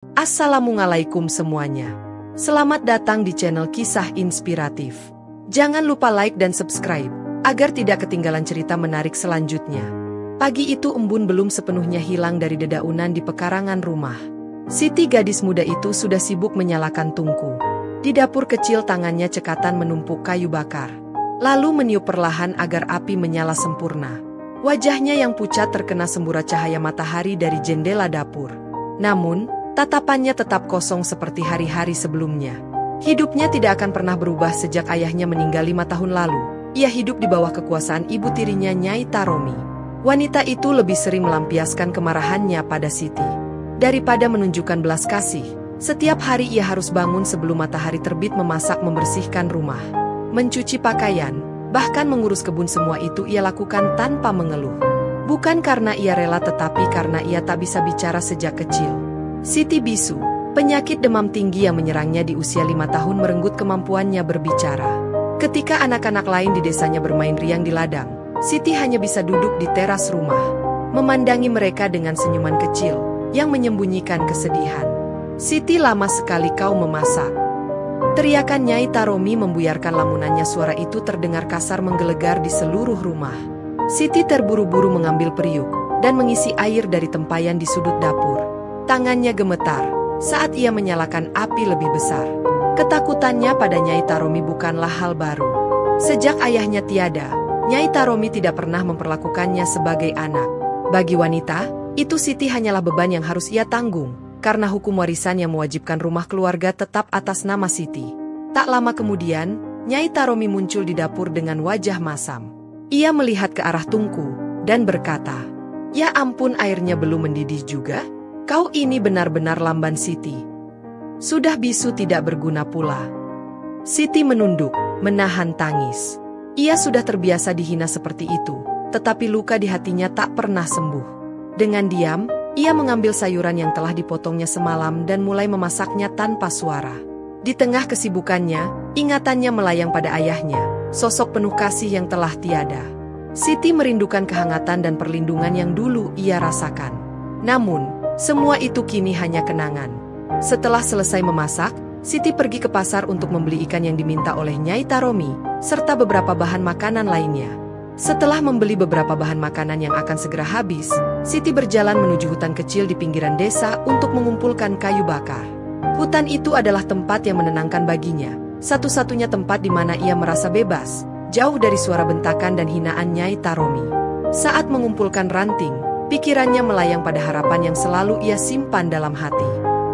Assalamualaikum semuanya. Selamat datang di channel Kisah Inspiratif. Jangan lupa like dan subscribe, agar tidak ketinggalan cerita menarik selanjutnya. Pagi itu embun belum sepenuhnya hilang dari dedaunan di pekarangan rumah. Siti gadis muda itu sudah sibuk menyalakan tungku. Di dapur kecil tangannya cekatan menumpuk kayu bakar. Lalu meniup perlahan agar api menyala sempurna. Wajahnya yang pucat terkena semburat cahaya matahari dari jendela dapur. Namun, tatapannya tetap kosong seperti hari-hari sebelumnya. Hidupnya tidak akan pernah berubah sejak ayahnya meninggal 5 tahun lalu. Ia hidup di bawah kekuasaan ibu tirinya Nyai Taromi. Wanita itu lebih sering melampiaskan kemarahannya pada Siti. Daripada menunjukkan belas kasih, setiap hari ia harus bangun sebelum matahari terbit memasak, membersihkan rumah, mencuci pakaian, bahkan mengurus kebun. Semua itu ia lakukan tanpa mengeluh. Bukan karena ia rela, tetapi karena ia tak bisa bicara sejak kecil. Siti bisu, penyakit demam tinggi yang menyerangnya di usia 5 tahun merenggut kemampuannya berbicara. Ketika anak-anak lain di desanya bermain riang di ladang, Siti hanya bisa duduk di teras rumah, memandangi mereka dengan senyuman kecil yang menyembunyikan kesedihan. "Siti, lama sekali kau memasak." Teriakan Nyai Taromi membuyarkan lamunannya. Suara itu terdengar kasar menggelegar di seluruh rumah. Siti terburu-buru mengambil periuk dan mengisi air dari tempayan di sudut dapur. Tangannya gemetar saat ia menyalakan api lebih besar. Ketakutannya pada Nyai Taromi bukanlah hal baru. Sejak ayahnya tiada, Nyai Taromi tidak pernah memperlakukannya sebagai anak. Bagi wanita, itu Siti hanyalah beban yang harus ia tanggung, karena hukum warisan yang mewajibkan rumah keluarga tetap atas nama Siti. Tak lama kemudian, Nyai Taromi muncul di dapur dengan wajah masam. Ia melihat ke arah tungku dan berkata, "Ya ampun, airnya belum mendidih juga? Kau ini benar-benar lamban, Siti. Sudah bisu tidak berguna pula." Siti menunduk, menahan tangis. Ia sudah terbiasa dihina seperti itu, tetapi luka di hatinya tak pernah sembuh. Dengan diam, ia mengambil sayuran yang telah dipotongnya semalam dan mulai memasaknya tanpa suara. Di tengah kesibukannya, ingatannya melayang pada ayahnya, sosok penuh kasih yang telah tiada. Siti merindukan kehangatan dan perlindungan yang dulu ia rasakan. Namun, semua itu kini hanya kenangan. Setelah selesai memasak, Siti pergi ke pasar untuk membeli ikan yang diminta oleh Nyai Taromi, serta beberapa bahan makanan lainnya. Setelah membeli beberapa bahan makanan yang akan segera habis, Siti berjalan menuju hutan kecil di pinggiran desa untuk mengumpulkan kayu bakar. Hutan itu adalah tempat yang menenangkan baginya, satu-satunya tempat di mana ia merasa bebas, jauh dari suara bentakan dan hinaan Nyai Taromi. Saat mengumpulkan ranting, pikirannya melayang pada harapan yang selalu ia simpan dalam hati.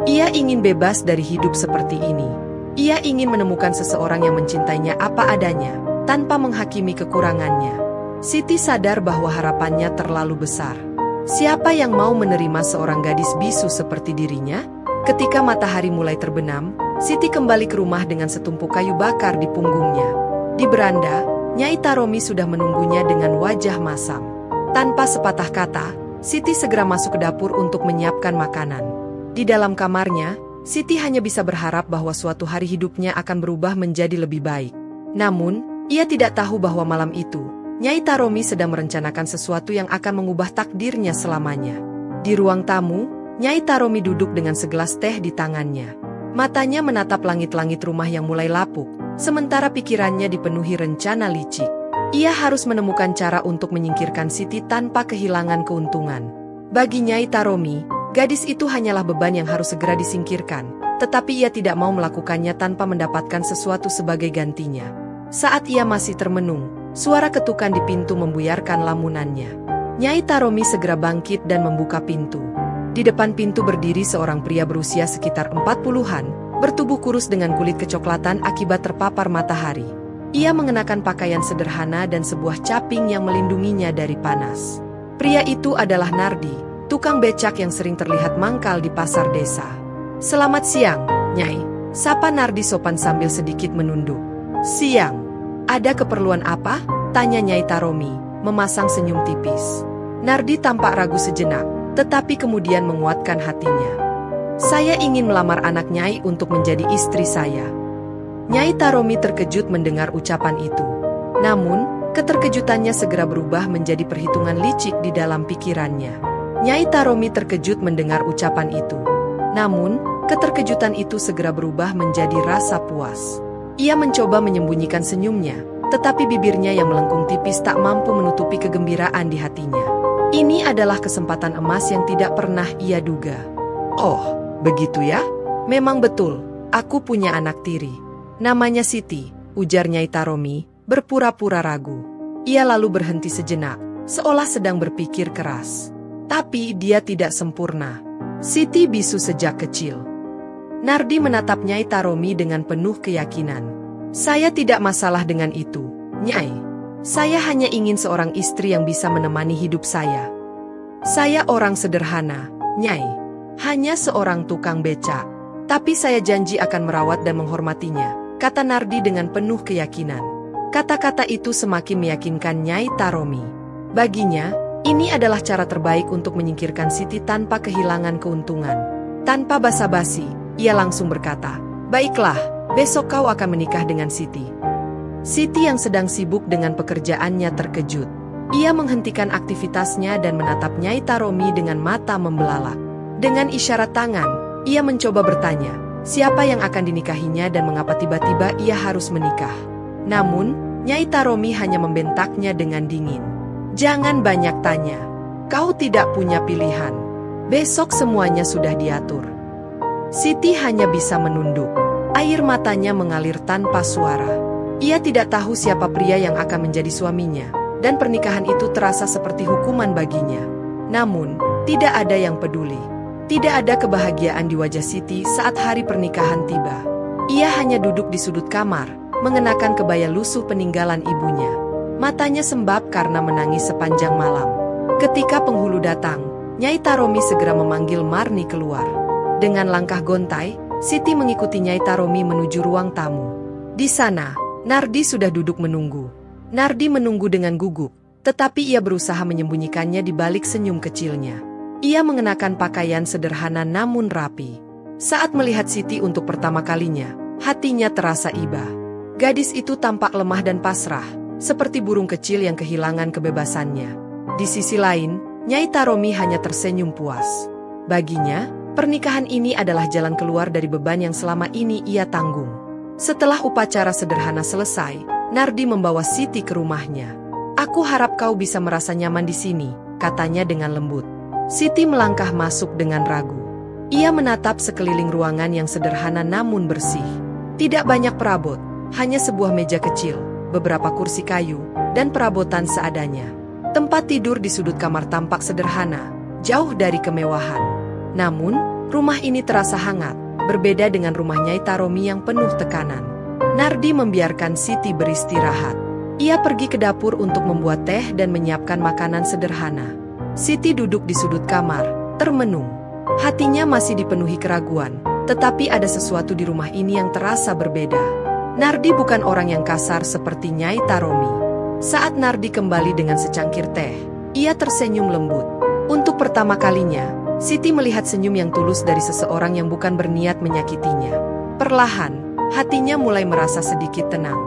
Ia ingin bebas dari hidup seperti ini. Ia ingin menemukan seseorang yang mencintainya apa adanya, tanpa menghakimi kekurangannya. Siti sadar bahwa harapannya terlalu besar. Siapa yang mau menerima seorang gadis bisu seperti dirinya? Ketika matahari mulai terbenam, Siti kembali ke rumah dengan setumpuk kayu bakar di punggungnya. Di beranda, Nyai Taromi sudah menunggunya dengan wajah masam. Tanpa sepatah kata, Siti segera masuk ke dapur untuk menyiapkan makanan. Di dalam kamarnya, Siti hanya bisa berharap bahwa suatu hari hidupnya akan berubah menjadi lebih baik. Namun, ia tidak tahu bahwa malam itu, Nyai Taromi sedang merencanakan sesuatu yang akan mengubah takdirnya selamanya. Di ruang tamu, Nyai Taromi duduk dengan segelas teh di tangannya. Matanya menatap langit-langit rumah yang mulai lapuk, sementara pikirannya dipenuhi rencana licik. Ia harus menemukan cara untuk menyingkirkan Siti tanpa kehilangan keuntungan. Bagi Nyai Taromi, gadis itu hanyalah beban yang harus segera disingkirkan, tetapi ia tidak mau melakukannya tanpa mendapatkan sesuatu sebagai gantinya. Saat ia masih termenung, suara ketukan di pintu membuyarkan lamunannya. Nyai Taromi segera bangkit dan membuka pintu. Di depan pintu berdiri seorang pria berusia sekitar 40-an, bertubuh kurus dengan kulit kecoklatan akibat terpapar matahari. Ia mengenakan pakaian sederhana dan sebuah caping yang melindunginya dari panas. Pria itu adalah Nardi, tukang becak yang sering terlihat mangkal di pasar desa. "Selamat siang, Nyai," sapa Nardi sopan sambil sedikit menunduk. "Siang. Ada keperluan apa?" tanya Nyai Taromi, memasang senyum tipis. Nardi tampak ragu sejenak, tetapi kemudian menguatkan hatinya. "Saya ingin melamar anak Nyai untuk menjadi istri saya." Nyai Taromi terkejut mendengar ucapan itu. Namun, keterkejutannya segera berubah menjadi perhitungan licik di dalam pikirannya. Nyai Taromi terkejut mendengar ucapan itu. Namun, keterkejutan itu segera berubah menjadi rasa puas. Ia mencoba menyembunyikan senyumnya, tetapi bibirnya yang melengkung tipis tak mampu menutupi kegembiraan di hatinya. Ini adalah kesempatan emas yang tidak pernah ia duga. "Oh, begitu ya? Memang betul, aku punya anak tiri. Namanya Siti," ujar Nyai Taromi, berpura-pura ragu. Ia lalu berhenti sejenak, seolah sedang berpikir keras. Tapi dia tidak sempurna. Siti bisu sejak kecil. Nardi menatap Nyai Taromi dengan penuh keyakinan. "Saya tidak masalah dengan itu, Nyai. Saya hanya ingin seorang istri yang bisa menemani hidup saya. Saya orang sederhana, Nyai. Hanya seorang tukang becak. Tapi saya janji akan merawat dan menghormatinya," kata Nardi dengan penuh keyakinan. Kata-kata itu semakin meyakinkan Nyai Taromi. Baginya, ini adalah cara terbaik untuk menyingkirkan Siti tanpa kehilangan keuntungan. Tanpa basa-basi, ia langsung berkata, "Baiklah, besok kau akan menikah dengan Siti." Siti yang sedang sibuk dengan pekerjaannya terkejut. Ia menghentikan aktivitasnya dan menatap Nyai Taromi dengan mata membelalak. Dengan isyarat tangan, ia mencoba bertanya, siapa yang akan dinikahinya dan mengapa tiba-tiba ia harus menikah. Namun, Nyai Taromi hanya membentaknya dengan dingin. "Jangan banyak tanya. Kau tidak punya pilihan. Besok semuanya sudah diatur." Siti hanya bisa menunduk. Air matanya mengalir tanpa suara. Ia tidak tahu siapa pria yang akan menjadi suaminya, dan pernikahan itu terasa seperti hukuman baginya. Namun, tidak ada yang peduli. Tidak ada kebahagiaan di wajah Siti saat hari pernikahan tiba. Ia hanya duduk di sudut kamar, mengenakan kebaya lusuh peninggalan ibunya. Matanya sembab karena menangis sepanjang malam. Ketika penghulu datang, Nyai Taromi segera memanggil Marni keluar. Dengan langkah gontai, Siti mengikuti Nyai Taromi menuju ruang tamu. Di sana, Nardi sudah duduk menunggu. Nardi menunggu dengan gugup, tetapi ia berusaha menyembunyikannya di balik senyum kecilnya. Ia mengenakan pakaian sederhana namun rapi. Saat melihat Siti untuk pertama kalinya, hatinya terasa iba. Gadis itu tampak lemah dan pasrah, seperti burung kecil yang kehilangan kebebasannya. Di sisi lain, Nyai Taromi hanya tersenyum puas. Baginya, pernikahan ini adalah jalan keluar dari beban yang selama ini ia tanggung. Setelah upacara sederhana selesai, Nardi membawa Siti ke rumahnya. "Aku harap kau bisa merasa nyaman di sini," katanya dengan lembut. Siti melangkah masuk dengan ragu. Ia menatap sekeliling ruangan yang sederhana namun bersih. Tidak banyak perabot, hanya sebuah meja kecil, beberapa kursi kayu, dan perabotan seadanya. Tempat tidur di sudut kamar tampak sederhana, jauh dari kemewahan. Namun, rumah ini terasa hangat. Berbeda dengan rumah Nyai Taromi yang penuh tekanan. Nardi membiarkan Siti beristirahat. Ia pergi ke dapur untuk membuat teh dan menyiapkan makanan sederhana. Siti duduk di sudut kamar, termenung. Hatinya masih dipenuhi keraguan, tetapi ada sesuatu di rumah ini yang terasa berbeda. Nardi bukan orang yang kasar seperti Nyai Taromi. Saat Nardi kembali dengan secangkir teh, ia tersenyum lembut. Untuk pertama kalinya, Siti melihat senyum yang tulus dari seseorang yang bukan berniat menyakitinya. Perlahan, hatinya mulai merasa sedikit tenang.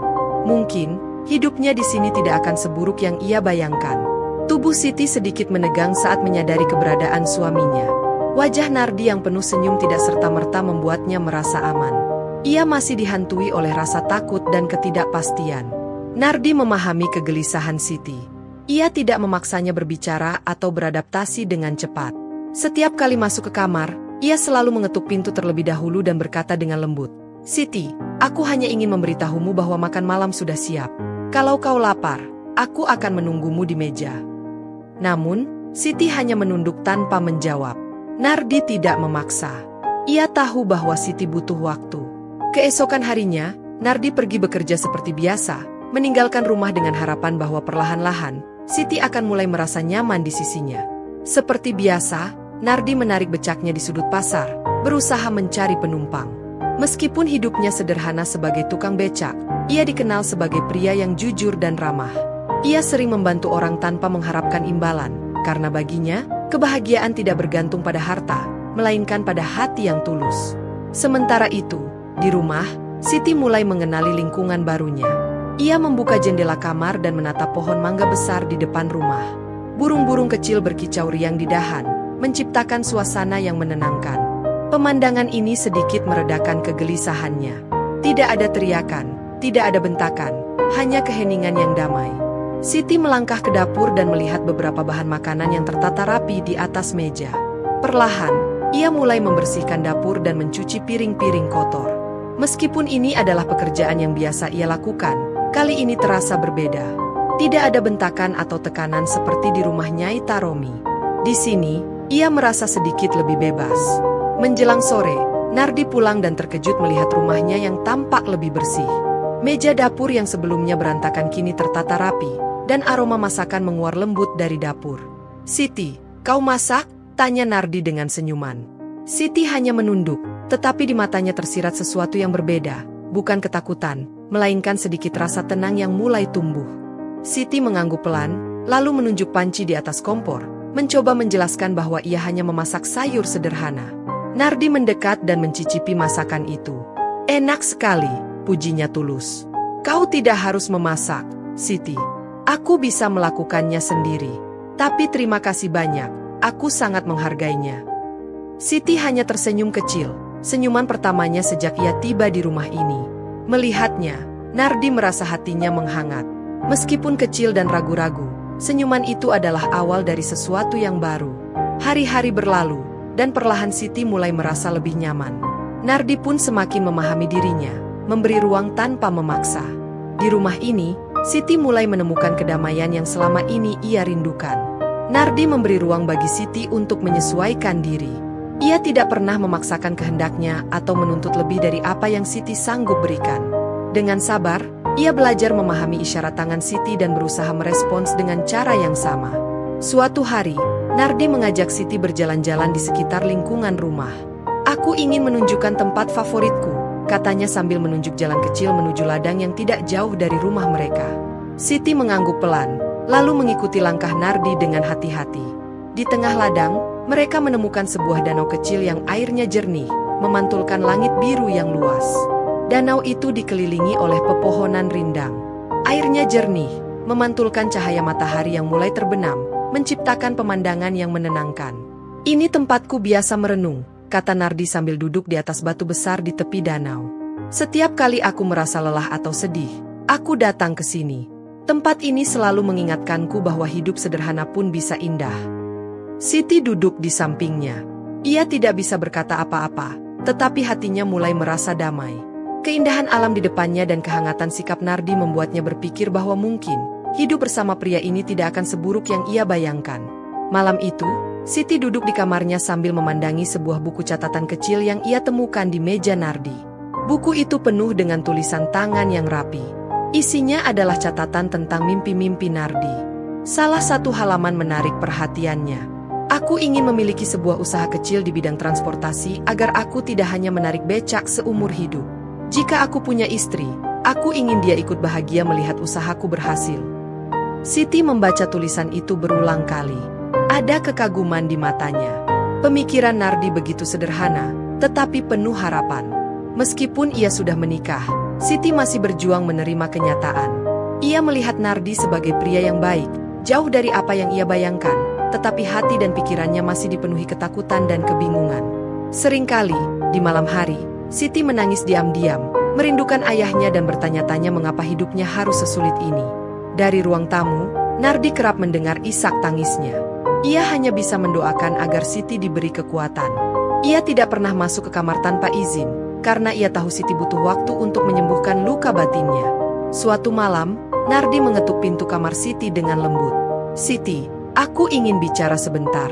Mungkin, hidupnya di sini tidak akan seburuk yang ia bayangkan. Tubuh Siti sedikit menegang saat menyadari keberadaan suaminya. Wajah Nardi yang penuh senyum tidak serta-merta membuatnya merasa aman. Ia masih dihantui oleh rasa takut dan ketidakpastian. Nardi memahami kegelisahan Siti. Ia tidak memaksanya berbicara atau beradaptasi dengan cepat. Setiap kali masuk ke kamar, ia selalu mengetuk pintu terlebih dahulu dan berkata dengan lembut, "Siti, aku hanya ingin memberitahumu bahwa makan malam sudah siap. Kalau kau lapar, aku akan menunggumu di meja." Namun, Siti hanya menunduk tanpa menjawab. Nardi tidak memaksa. Ia tahu bahwa Siti butuh waktu. Keesokan harinya, Nardi pergi bekerja seperti biasa, meninggalkan rumah dengan harapan bahwa perlahan-lahan, Siti akan mulai merasa nyaman di sisinya. Seperti biasa, Nardi menarik becaknya di sudut pasar, berusaha mencari penumpang. Meskipun hidupnya sederhana sebagai tukang becak, ia dikenal sebagai pria yang jujur dan ramah. Ia sering membantu orang tanpa mengharapkan imbalan, karena baginya, kebahagiaan tidak bergantung pada harta, melainkan pada hati yang tulus. Sementara itu, di rumah, Siti mulai mengenali lingkungan barunya. Ia membuka jendela kamar dan menatap pohon mangga besar di depan rumah. Burung-burung kecil berkicau riang di dahan, menciptakan suasana yang menenangkan. Pemandangan ini sedikit meredakan kegelisahannya. Tidak ada teriakan, tidak ada bentakan, hanya keheningan yang damai. Siti melangkah ke dapur dan melihat beberapa bahan makanan yang tertata rapi di atas meja. Perlahan, ia mulai membersihkan dapur dan mencuci piring-piring kotor. Meskipun ini adalah pekerjaan yang biasa ia lakukan, kali ini terasa berbeda. Tidak ada bentakan atau tekanan seperti di rumah Nyai Taromi. Di sini, ia merasa sedikit lebih bebas. Menjelang sore, Nardi pulang dan terkejut melihat rumahnya yang tampak lebih bersih. Meja dapur yang sebelumnya berantakan kini tertata rapi, dan aroma masakan menguar lembut dari dapur. "Siti, kau masak?" tanya Nardi dengan senyuman. Siti hanya menunduk, tetapi di matanya tersirat sesuatu yang berbeda, bukan ketakutan, melainkan sedikit rasa tenang yang mulai tumbuh. Siti mengangguk pelan, lalu menunjuk panci di atas kompor, mencoba menjelaskan bahwa ia hanya memasak sayur sederhana. Nardi mendekat dan mencicipi masakan itu. "Enak sekali," pujinya tulus. "Kau tidak harus memasak, Siti. Aku bisa melakukannya sendiri. Tapi terima kasih banyak, aku sangat menghargainya." Siti hanya tersenyum kecil, senyuman pertamanya sejak ia tiba di rumah ini. Melihatnya, Nardi merasa hatinya menghangat. Meskipun kecil dan ragu-ragu, senyuman itu adalah awal dari sesuatu yang baru. Hari-hari berlalu, dan perlahan Siti mulai merasa lebih nyaman. Nardi pun semakin memahami dirinya, memberi ruang tanpa memaksa. Di rumah ini, Siti mulai menemukan kedamaian yang selama ini ia rindukan. Nardi memberi ruang bagi Siti untuk menyesuaikan diri. Ia tidak pernah memaksakan kehendaknya atau menuntut lebih dari apa yang Siti sanggup berikan. Dengan sabar, ia belajar memahami isyarat tangan Siti dan berusaha merespons dengan cara yang sama. Suatu hari, Nardi mengajak Siti berjalan-jalan di sekitar lingkungan rumah. "Aku ingin menunjukkan tempat favoritku," katanya sambil menunjuk jalan kecil menuju ladang yang tidak jauh dari rumah mereka. Siti mengangguk pelan, lalu mengikuti langkah Nardi dengan hati-hati. Di tengah ladang, mereka menemukan sebuah danau kecil yang airnya jernih, memantulkan langit biru yang luas. Danau itu dikelilingi oleh pepohonan rindang. Airnya jernih, memantulkan cahaya matahari yang mulai terbenam, menciptakan pemandangan yang menenangkan. "Ini tempatku biasa merenung," kata Nardi sambil duduk di atas batu besar di tepi danau. "Setiap kali aku merasa lelah atau sedih, aku datang ke sini. Tempat ini selalu mengingatkanku bahwa hidup sederhana pun bisa indah." Siti duduk di sampingnya. Ia tidak bisa berkata apa-apa, tetapi hatinya mulai merasa damai. Keindahan alam di depannya dan kehangatan sikap Nardi membuatnya berpikir bahwa mungkin hidup bersama pria ini tidak akan seburuk yang ia bayangkan. Malam itu, Siti duduk di kamarnya sambil memandangi sebuah buku catatan kecil yang ia temukan di meja Nardi. Buku itu penuh dengan tulisan tangan yang rapi. Isinya adalah catatan tentang mimpi-mimpi Nardi. Salah satu halaman menarik perhatiannya. "Aku ingin memiliki sebuah usaha kecil di bidang transportasi agar aku tidak hanya menarik becak seumur hidup. Jika aku punya istri, aku ingin dia ikut bahagia melihat usahaku berhasil." Siti membaca tulisan itu berulang kali. Ada kekaguman di matanya. Pemikiran Nardi begitu sederhana, tetapi penuh harapan. Meskipun ia sudah menikah, Siti masih berjuang menerima kenyataan. Ia melihat Nardi sebagai pria yang baik, jauh dari apa yang ia bayangkan, tetapi hati dan pikirannya masih dipenuhi ketakutan dan kebingungan. Seringkali, di malam hari, Siti menangis diam-diam, merindukan ayahnya dan bertanya-tanya mengapa hidupnya harus sesulit ini. Dari ruang tamu, Nardi kerap mendengar isak tangisnya. Ia hanya bisa mendoakan agar Siti diberi kekuatan. Ia tidak pernah masuk ke kamar tanpa izin, karena ia tahu Siti butuh waktu untuk menyembuhkan luka batinnya. Suatu malam, Nardi mengetuk pintu kamar Siti dengan lembut. "Siti, aku ingin bicara sebentar."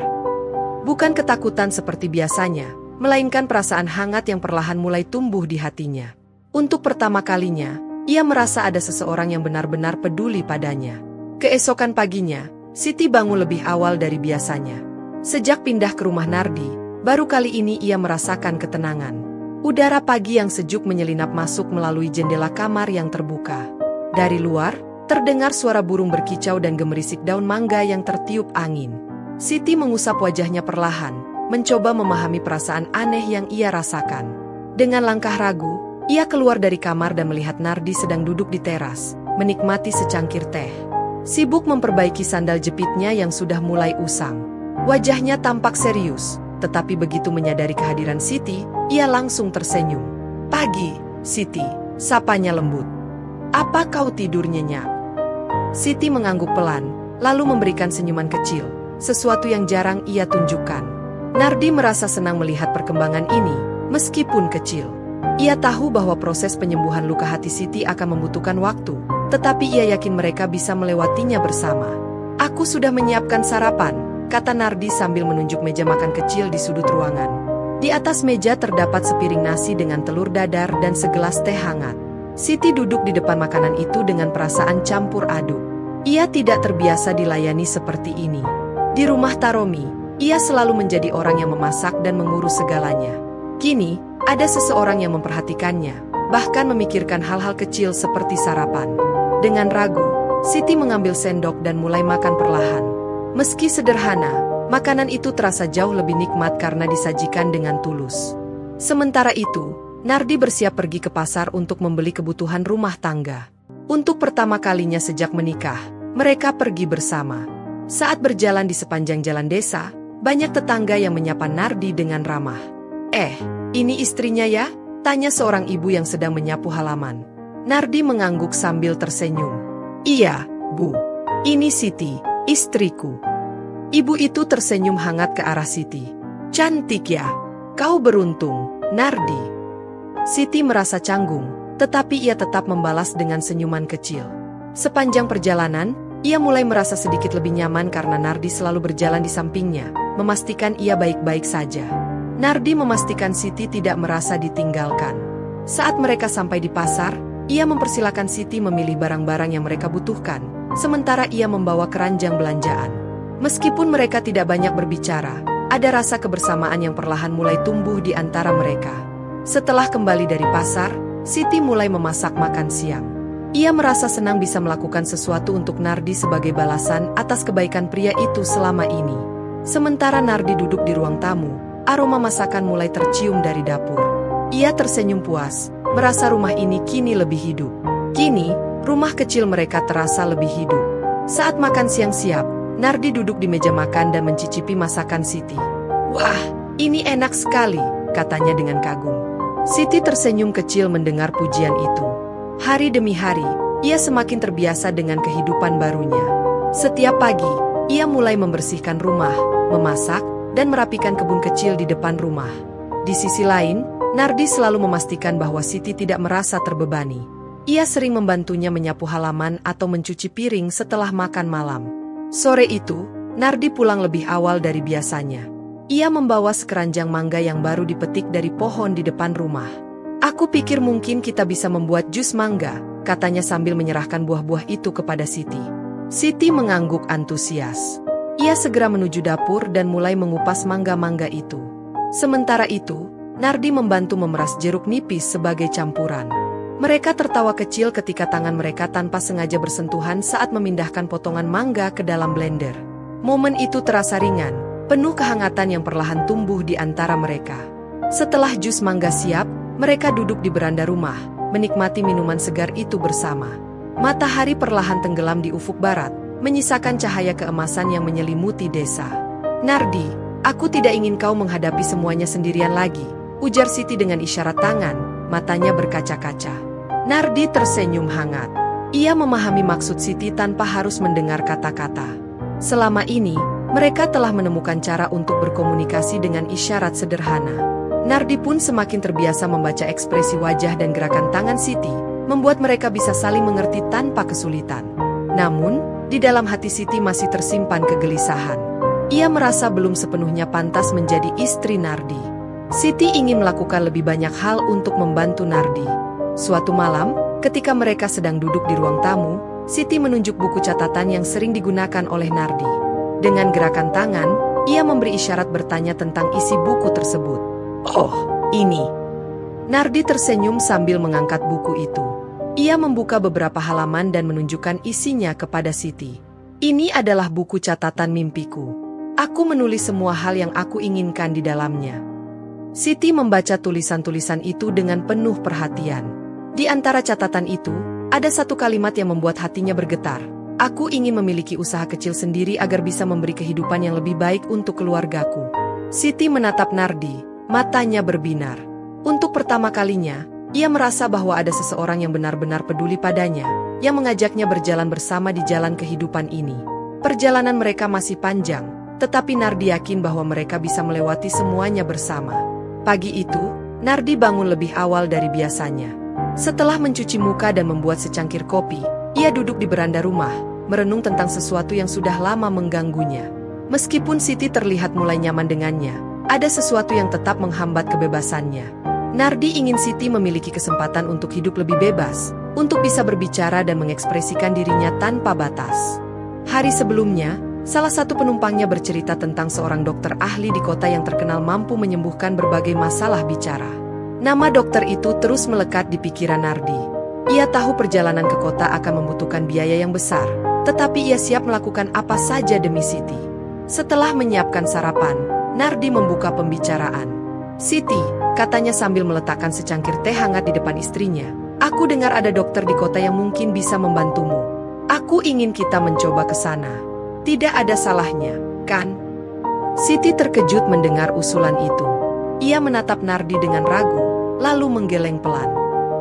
Bukan ketakutan seperti biasanya, melainkan perasaan hangat yang perlahan mulai tumbuh di hatinya. Untuk pertama kalinya, ia merasa ada seseorang yang benar-benar peduli padanya. Keesokan paginya, Siti bangun lebih awal dari biasanya. Sejak pindah ke rumah Nardi, baru kali ini ia merasakan ketenangan. Udara pagi yang sejuk menyelinap masuk melalui jendela kamar yang terbuka. Dari luar, terdengar suara burung berkicau dan gemerisik daun mangga yang tertiup angin. Siti mengusap wajahnya perlahan, mencoba memahami perasaan aneh yang ia rasakan. Dengan langkah ragu, ia keluar dari kamar dan melihat Nardi sedang duduk di teras, menikmati secangkir teh. Sibuk memperbaiki sandal jepitnya yang sudah mulai usang. Wajahnya tampak serius, tetapi begitu menyadari kehadiran Siti, ia langsung tersenyum. "Pagi, Siti," sapanya lembut. "Apa kau tidur nyenyak?" Siti mengangguk pelan, lalu memberikan senyuman kecil, sesuatu yang jarang ia tunjukkan. Nardi merasa senang melihat perkembangan ini, meskipun kecil. Ia tahu bahwa proses penyembuhan luka hati Siti akan membutuhkan waktu, tetapi ia yakin mereka bisa melewatinya bersama. "Aku sudah menyiapkan sarapan," kata Nardi sambil menunjuk meja makan kecil di sudut ruangan. Di atas meja terdapat sepiring nasi dengan telur dadar dan segelas teh hangat. Siti duduk di depan makanan itu dengan perasaan campur aduk. Ia tidak terbiasa dilayani seperti ini. Di rumah Taromi, ia selalu menjadi orang yang memasak dan mengurus segalanya. Kini, ada seseorang yang memperhatikannya, bahkan memikirkan hal-hal kecil seperti sarapan. Dengan ragu, Siti mengambil sendok dan mulai makan perlahan. Meski sederhana, makanan itu terasa jauh lebih nikmat karena disajikan dengan tulus. Sementara itu, Nardi bersiap pergi ke pasar untuk membeli kebutuhan rumah tangga. Untuk pertama kalinya sejak menikah, mereka pergi bersama. Saat berjalan di sepanjang jalan desa, banyak tetangga yang menyapa Nardi dengan ramah. Ini istrinya ya?" tanya seorang ibu yang sedang menyapu halaman. Nardi mengangguk sambil tersenyum. "Iya, Bu. Ini Siti, istriku." Ibu itu tersenyum hangat ke arah Siti. "Cantik ya? Kau beruntung, Nardi." Siti merasa canggung, tetapi ia tetap membalas dengan senyuman kecil. Sepanjang perjalanan, ia mulai merasa sedikit lebih nyaman karena Nardi selalu berjalan di sampingnya, memastikan ia baik-baik saja. Nardi memastikan Siti tidak merasa ditinggalkan. Saat mereka sampai di pasar, ia mempersilakan Siti memilih barang-barang yang mereka butuhkan, sementara ia membawa keranjang belanjaan. Meskipun mereka tidak banyak berbicara, ada rasa kebersamaan yang perlahan mulai tumbuh di antara mereka. Setelah kembali dari pasar, Siti mulai memasak makan siang. Ia merasa senang bisa melakukan sesuatu untuk Nardi sebagai balasan atas kebaikan pria itu selama ini. Sementara Nardi duduk di ruang tamu, aroma masakan mulai tercium dari dapur. Ia tersenyum puas, merasa rumah ini kini lebih hidup. Kini, rumah kecil mereka terasa lebih hidup. Saat makan siang siap, Nardi duduk di meja makan dan mencicipi masakan Siti. "Wah, ini enak sekali," katanya dengan kagum. Siti tersenyum kecil mendengar pujian itu. Hari demi hari, ia semakin terbiasa dengan kehidupan barunya. Setiap pagi, ia mulai membersihkan rumah, memasak, dan merapikan kebun kecil di depan rumah. Di sisi lain, Nardi selalu memastikan bahwa Siti tidak merasa terbebani. Ia sering membantunya menyapu halaman atau mencuci piring setelah makan malam. Sore itu, Nardi pulang lebih awal dari biasanya. Ia membawa sekeranjang mangga yang baru dipetik dari pohon di depan rumah. "Aku pikir mungkin kita bisa membuat jus mangga," katanya sambil menyerahkan buah-buah itu kepada Siti. Siti mengangguk antusias. Ia segera menuju dapur dan mulai mengupas mangga-mangga itu. Sementara itu, Nardi membantu memeras jeruk nipis sebagai campuran. Mereka tertawa kecil ketika tangan mereka tanpa sengaja bersentuhan saat memindahkan potongan mangga ke dalam blender. Momen itu terasa ringan, penuh kehangatan yang perlahan tumbuh di antara mereka. Setelah jus mangga siap, mereka duduk di beranda rumah, menikmati minuman segar itu bersama. Matahari perlahan tenggelam di ufuk barat, menyisakan cahaya keemasan yang menyelimuti desa. "Nardi, aku tidak ingin kau menghadapi semuanya sendirian lagi," ujar Siti dengan isyarat tangan, matanya berkaca-kaca. Nardi tersenyum hangat. Ia memahami maksud Siti tanpa harus mendengar kata-kata. Selama ini, mereka telah menemukan cara untuk berkomunikasi dengan isyarat sederhana. Nardi pun semakin terbiasa membaca ekspresi wajah dan gerakan tangan Siti, membuat mereka bisa saling mengerti tanpa kesulitan. Namun, di dalam hati Siti masih tersimpan kegelisahan. Ia merasa belum sepenuhnya pantas menjadi istri Nardi. Siti ingin melakukan lebih banyak hal untuk membantu Nardi. Suatu malam, ketika mereka sedang duduk di ruang tamu, Siti menunjuk buku catatan yang sering digunakan oleh Nardi. Dengan gerakan tangan, ia memberi isyarat bertanya tentang isi buku tersebut. "Oh, ini." Nardi tersenyum sambil mengangkat buku itu. Ia membuka beberapa halaman dan menunjukkan isinya kepada Siti. "Ini adalah buku catatan mimpiku. Aku menulis semua hal yang aku inginkan di dalamnya." Siti membaca tulisan-tulisan itu dengan penuh perhatian. Di antara catatan itu, ada satu kalimat yang membuat hatinya bergetar. "Aku ingin memiliki usaha kecil sendiri agar bisa memberi kehidupan yang lebih baik untuk keluargaku." Siti menatap Nardi, matanya berbinar. Untuk pertama kalinya, ia merasa bahwa ada seseorang yang benar-benar peduli padanya, yang mengajaknya berjalan bersama di jalan kehidupan ini. Perjalanan mereka masih panjang, tetapi Nardi yakin bahwa mereka bisa melewati semuanya bersama. Pagi itu, Nardi bangun lebih awal dari biasanya. Setelah mencuci muka dan membuat secangkir kopi, ia duduk di beranda rumah, merenung tentang sesuatu yang sudah lama mengganggunya. Meskipun Siti terlihat mulai nyaman dengannya, ada sesuatu yang tetap menghambat kebebasannya. Nardi ingin Siti memiliki kesempatan untuk hidup lebih bebas, untuk bisa berbicara dan mengekspresikan dirinya tanpa batas. Hari sebelumnya, salah satu penumpangnya bercerita tentang seorang dokter ahli di kota yang terkenal mampu menyembuhkan berbagai masalah bicara. Nama dokter itu terus melekat di pikiran Nardi. Ia tahu perjalanan ke kota akan membutuhkan biaya yang besar, tetapi ia siap melakukan apa saja demi Siti. Setelah menyiapkan sarapan, Nardi membuka pembicaraan. "Siti," katanya sambil meletakkan secangkir teh hangat di depan istrinya, "aku dengar ada dokter di kota yang mungkin bisa membantumu. Aku ingin kita mencoba ke sana. Tidak ada salahnya, kan?" Siti terkejut mendengar usulan itu. Ia menatap Nardi dengan ragu, lalu menggeleng pelan.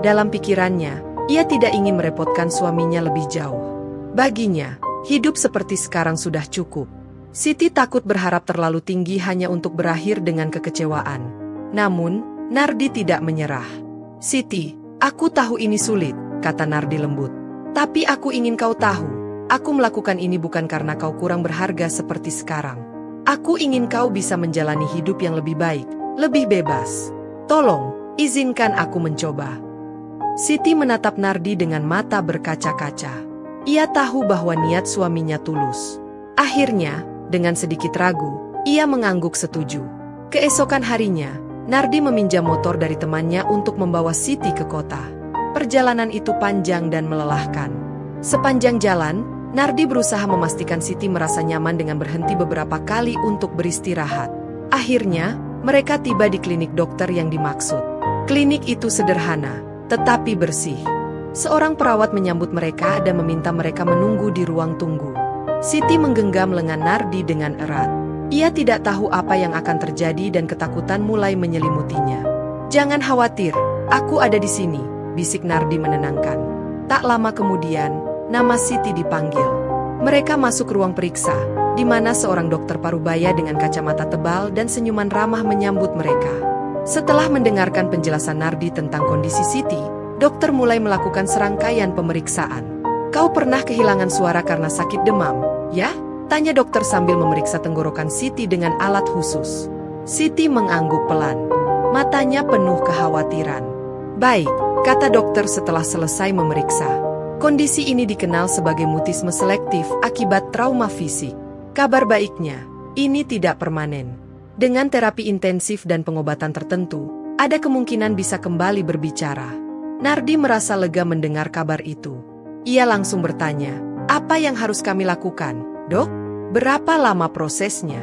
Dalam pikirannya, ia tidak ingin merepotkan suaminya lebih jauh. Baginya, hidup seperti sekarang sudah cukup. Siti takut berharap terlalu tinggi hanya untuk berakhir dengan kekecewaan. Namun, Nardi tidak menyerah. "Siti, aku tahu ini sulit," kata Nardi lembut. "Tapi aku ingin kau tahu, aku melakukan ini bukan karena kau kurang berharga seperti sekarang. Aku ingin kau bisa menjalani hidup yang lebih baik, lebih bebas. Tolong, izinkan aku mencoba." Siti menatap Nardi dengan mata berkaca-kaca. Ia tahu bahwa niat suaminya tulus. Akhirnya, dengan sedikit ragu, ia mengangguk setuju. Keesokan harinya, Nardi meminjam motor dari temannya untuk membawa Siti ke kota. Perjalanan itu panjang dan melelahkan. Sepanjang jalan, Nardi berusaha memastikan Siti merasa nyaman dengan berhenti beberapa kali untuk beristirahat. Akhirnya, mereka tiba di klinik dokter yang dimaksud. Klinik itu sederhana, tetapi bersih. Seorang perawat menyambut mereka dan meminta mereka menunggu di ruang tunggu. Siti menggenggam lengan Nardi dengan erat. Ia tidak tahu apa yang akan terjadi dan ketakutan mulai menyelimutinya. "Jangan khawatir, aku ada di sini," bisik Nardi menenangkan. Tak lama kemudian, nama Siti dipanggil. Mereka masuk ruang periksa, di mana seorang dokter parubaya dengan kacamata tebal dan senyuman ramah menyambut mereka. Setelah mendengarkan penjelasan Nardi tentang kondisi Siti, dokter mulai melakukan serangkaian pemeriksaan. "Kau pernah kehilangan suara karena sakit demam, ya?" tanya dokter sambil memeriksa tenggorokan Siti dengan alat khusus. Siti mengangguk pelan. Matanya penuh kekhawatiran. "Baik," kata dokter setelah selesai memeriksa. "Kondisi ini dikenal sebagai mutisme selektif akibat trauma fisik. Kabar baiknya, ini tidak permanen. Dengan terapi intensif dan pengobatan tertentu, ada kemungkinan bisa kembali berbicara." Nardi merasa lega mendengar kabar itu. Ia langsung bertanya, "Apa yang harus kami lakukan, Dok? Berapa lama prosesnya?"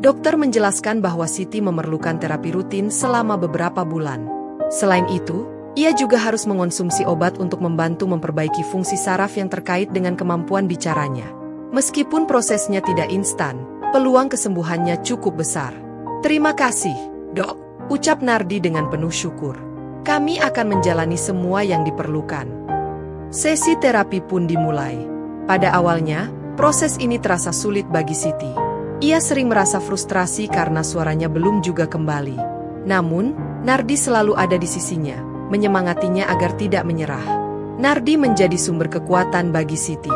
Dokter menjelaskan bahwa Siti memerlukan terapi rutin selama beberapa bulan. Selain itu, ia juga harus mengonsumsi obat untuk membantu memperbaiki fungsi saraf yang terkait dengan kemampuan bicaranya. Meskipun prosesnya tidak instan, peluang kesembuhannya cukup besar. "Terima kasih, Dok," ucap Nardi dengan penuh syukur. "Kami akan menjalani semua yang diperlukan." Sesi terapi pun dimulai. Pada awalnya, proses ini terasa sulit bagi Siti. Ia sering merasa frustrasi karena suaranya belum juga kembali. Namun, Nardi selalu ada di sisinya, menyemangatinya agar tidak menyerah. Nardi menjadi sumber kekuatan bagi Siti.